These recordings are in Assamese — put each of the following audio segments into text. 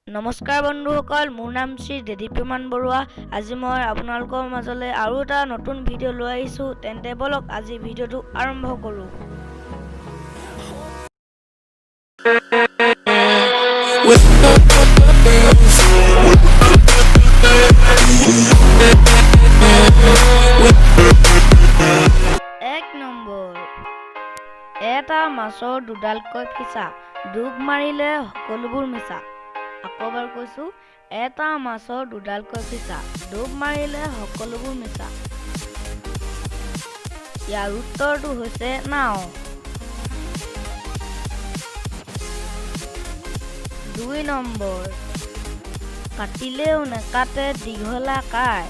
নমস্কাৰ বন্ধুসকল, মোৰ নাম শ্ৰী দেদীপ্ৰমাণ বৰুৱা। আজি মই আপোনালোকৰ মাজলৈ আৰু এটা নতুন ভিডিঅ' লৈ আহিছোঁ। তেন্তে বলক আজি ভিডিঅ'টো আৰম্ভ কৰোঁ। এক নম্বৰ, এটা মাছৰ দুডালকৈ ফিছা, ডুব মাৰিলে সকলোবোৰ মিছা। আকৌ এবাৰ কৈছোঁ, এটা মাছৰ দুডালকৈ ফিছা, ডুব মাৰিলে সকলোবোৰ মিছা। ইয়াৰ উত্তৰটো হৈছে নাও। ২ নম্বৰ, কাটিলেও নেকাটে দীঘলা কাই,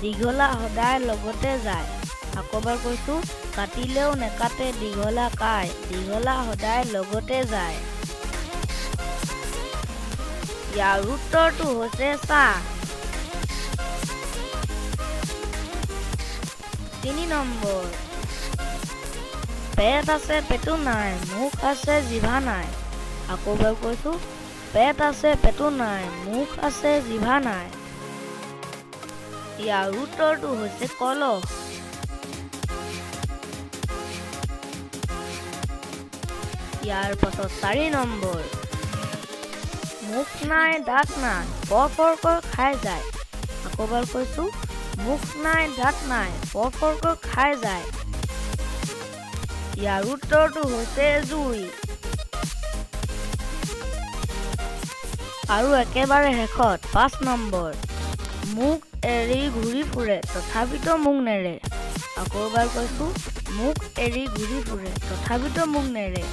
দীঘলা সদায় লগতে যায়। আকৌ এবাৰ কৈছোঁ, কাটিলেও নেকাটে দীঘলা কাই, দীঘলা সদায় লগতে যায়। ইয়াৰ উত্তৰটো হৈছে চাহ। ৩ নম্বৰ, পেট আছে পেটু নাই, মুখ আছে জিভা নাই। আকৌ এবাৰ কৈছোঁ, পেট আছে পেটু নাই, মুখ আছে জিভা নাই। ইয়াৰ উত্তৰটো হৈছে কলহ। ইয়াৰ পাছত ৪ নম্বৰ, মুখ নাই দাঁত নাই, ফৰফৰকৈ খাই যায়। আকৌ এবাৰ কৈছোঁ, মুখ নাই দাঁত নাই, ফৰফৰকৈ খাই যায়। ইয়াৰ উত্তৰটো হৈছে জুই। আৰু একেবাৰে শেষত ৫ নম্বৰ, মুখ এৰি ঘূৰি ফুৰে তথাপিতো মুখ নেৰে। আকৌ এবাৰ কৈছোঁ, মুখ এৰি ঘূৰি ফুৰে তথাপিতো মুখ নেৰে।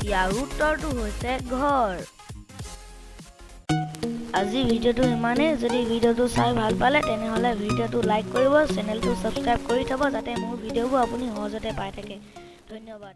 ইয়াৰ উত্তৰটো হৈছে ঘৰ। আজি ভিডিঅ'টো ইমানেই। যদি ভিডিঅ'টো চাই ভাল পালে তেনেহ'লে ভিডিঅ'টো লাইক কৰিব, চেনেলটো ছাবস্ক্ৰাইব কৰি থ'ব, যাতে মোৰ ভিডিঅ'বোৰ আপুনি সহজতে পাই থাকে। ধন্যবাদ।